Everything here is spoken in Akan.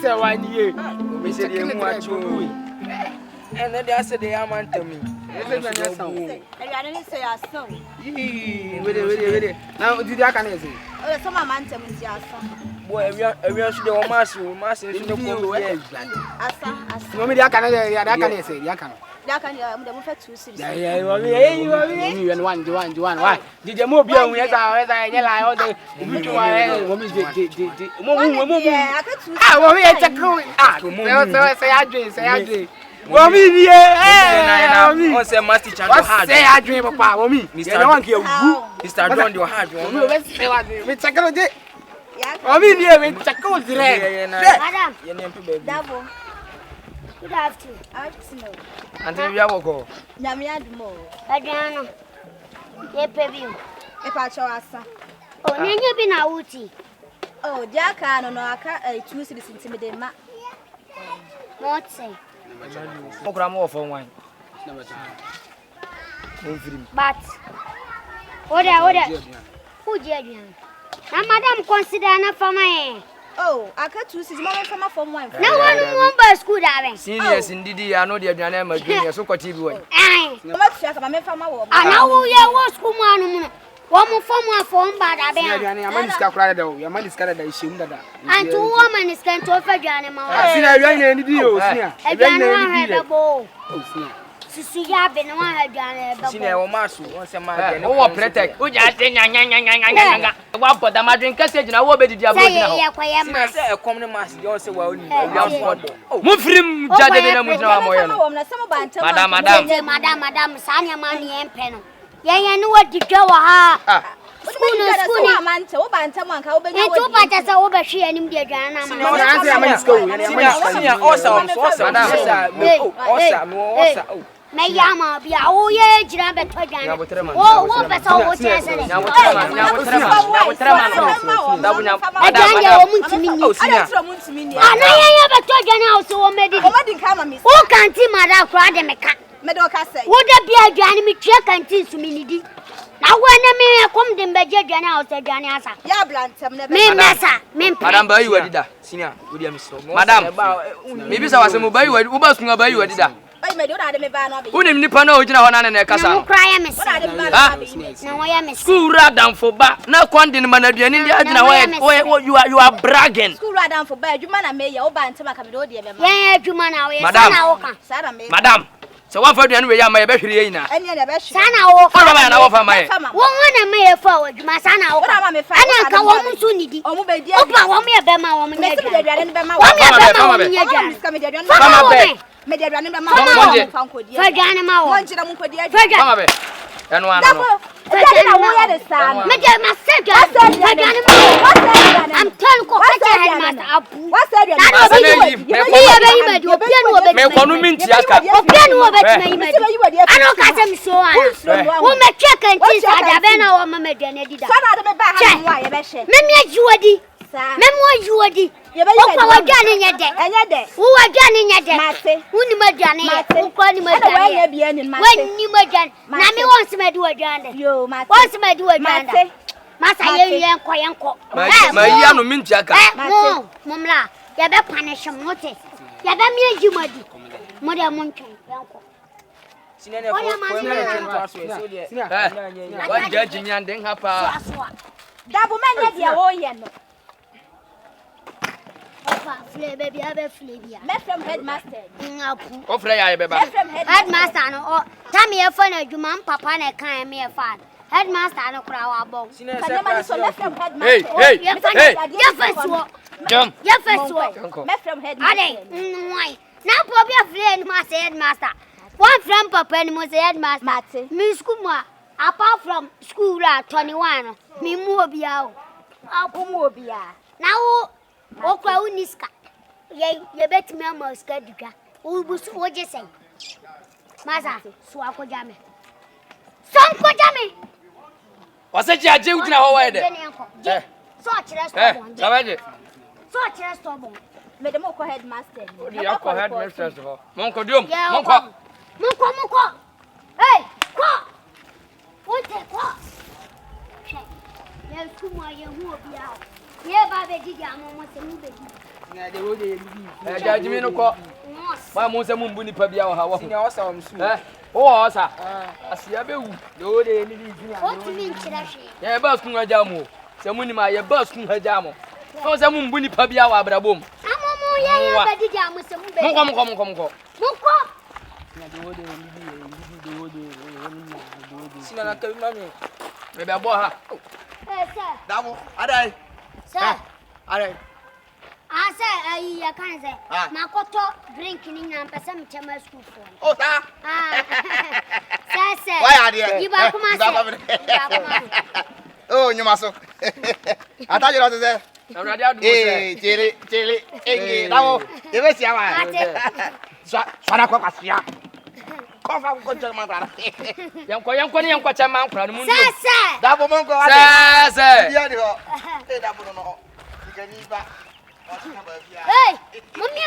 say 1 year. We say you want to. And then they say they are man to me. And you say your son. Wait. Now, did you can say? Oh, some man to me, your son. Boy, we are should the mass should go. Asa. No, me, I can say, I can. That can you move 2 cities. Yeah, you and one. Why? Did you move your way? I all the say Mommy, yeah, say master child hard. Say I dream papa, mommy. Mr. Don't here. Mr. Don't your hard. Let's say what we check out it. Mommy, dear, we check out the Madam, Dabo. Good afternoon. Until we have go. Namiadmo. Adriano. Ye pebio. E pacho asa. Oh, nenye bi na wuti. Oh, diaka no aka 2 cities intimidate ma. What say? Okra mo for wine. But Oda. Who Adriano? Na madam consider na fama Oh, aka 2 cities mama fama from wine. Na one ba school da ben. Serious indeed, I know the Adriana ma junior so kwati bi won. Mama tia ka me fama wo. Ana wo ye wo school mu anu mu. Wo mu fam ba da ben. Adriana, am diska kura da o. Ya man diska da ishim da. Antu wo man diska to fa Adriana ma. Sina Adriana ni di o, sina. Adriana ni di o. Sina. Sisi ya be no ha Adriana be. Sina wo maso, won se ma Adriana. Wo protect. Wo ja se nya. Wa boda ma drink kase gina wo be didi abo gina ho. Sina se e kom ne mas di on se wa oni. Mu frim jade be na mu gina wa mo ye no. Madam, sanya mani empe no. Ye no wadi dwa wa ha. School mante wo banta man ka wo be nya wadi. Etu pata sa wo be hwe anim de adwana na ma. Na anse am diska o, Sina osa. Me yama bia wo ye jira be to adwana. Wo be so wo chese ne. Adwana wo muntimi ni. Ana ye be to adwana o so wo medidi. O madi nka ma mi. Wo kanti mara kura de meka. Me do ka say. Wo da bia adwana mi tue kanti suminidi. Na wona me kom de mbeje adwana o so adwana asa. Ya blantem ne be. Me mesa, me mpe. Madam bayi wadida. Senior, wo dia mi so. Madam. Me bi sa wase mo bayi wadi, wo ba sunga bayi wadida. Bayi me do na de me ba no be. Unim nipa na ogina ho na na kasa. Na wo kra ya mesa. Na de me ba be. Na wo ya mesa. School radam for ba. Na kwandin manaduani dia agina ho you are bragging. School radam for ba adwuma na me ye wo ba ntema ka me do de be ma. Ya adwuma na wo ye sana wo ka. Sana me. Madam. So one for duani we ya ma ye be hwere ye nyina. Eni na be hwere. Sana wo ka. Ora ba na wo fa ma ye. Wo na me ye fa adwuma sana wo ka. Ana ka wo mu su nidi. O mu be dia. Opa wo me ye be ma wo mu nya Me se me de aduane be ma wo. Wo me be ma wo mu nya aduane. aduane. Me de aduane. Fama be. Me de aduane be ma Fama wo. be. Fa nkodi. Fa aduane ma wo. Mo nchira mu nkodi. Fama be. Enu ana no. Na wo ya de sa. Me de ma se aduane ma wo. I'm telling you, what the headmaster abu. What's that? Me kwanu minti aka. Obianu obetime me. Ano ka se mi so ana. Wo me check and tis ada be na wo mama aduane dida. Sana de me ba ha no wa ye be hye. Me me ajuodi. Me mo ajuodi. Okwa wadwane nya de. Enya de. Wo wadwane nya de. Mate. Wuni madwane ye. Okwa ni madwane. Wa ye bia ni mate. Wani madwane. Na me won se me di wadwane. Yo mate. Won se me di wadwane. Masa ye yenko. Ma ya no minti aka. Mumla. Ya be punish mote. Ya be mi ajumadi. Mo de mo ntwen yanko. Sinene fo wa jaji nyande hapa. Dabo manya dia wo ye no. Ofa fle baby abe fle bia. Me from headmaster. Ngapu. Ofre ya be ba. Me from Headmaster no o tam ye fa na adwuma papa na kan me ye fa. Headmaster no kura wa bon. Kanema so me from headmaster. Hey. Ya fesuo. Jam. Ya fesuo. Me from headmaster. Ade, why? Na pobi afle ma say headmaster. One from papa ni mo say headmaster. Mate. Me school mo apart from school at 21. Me mu obi a o. Apumu obi a. Na wo kwa uniska. Ye betimi ama ska duka. Wo busu wo je say. Maza, so akoja me. Son koja me. Wase ji aje ugina ho wa de. So akire stubborn. Sabaje. So akire stubborn. Me dem ko headmaster. Ya ko headmaster ho. Monko diom. Monko. Hey, ko. Wonte ko. Che. Ya kuma ye hu obi a. Yeah, Baba did your mamma say move it. Judge me no call. My Musa Mumbuni Pabia, how awesome. Oh, sir. I see a bill. No, they need what you mean, Chirashi? Yeah, Baskum Hajamo. Samuni, my Baskum Hajamo. No, some Mumbuni Pabia, Abraboom. I'm did your Musa Mumbo. Come. Sinana, mammy. Maybe I bought her. Dabo, Adai. Sir, Adai. I say, I can't say. Makoto drinking in and some Chama school for. Oh, sir. Sir, Why are you? You back my Oh, you must. I thought you were there. Hey, Chili. Hey, Dabo. You may see a Swanakosia. Come from Conchama. Young Quachaman, Sir, Dabo Mongo. Sir. Hey, Dabo. You can leave back. hey, Mummy,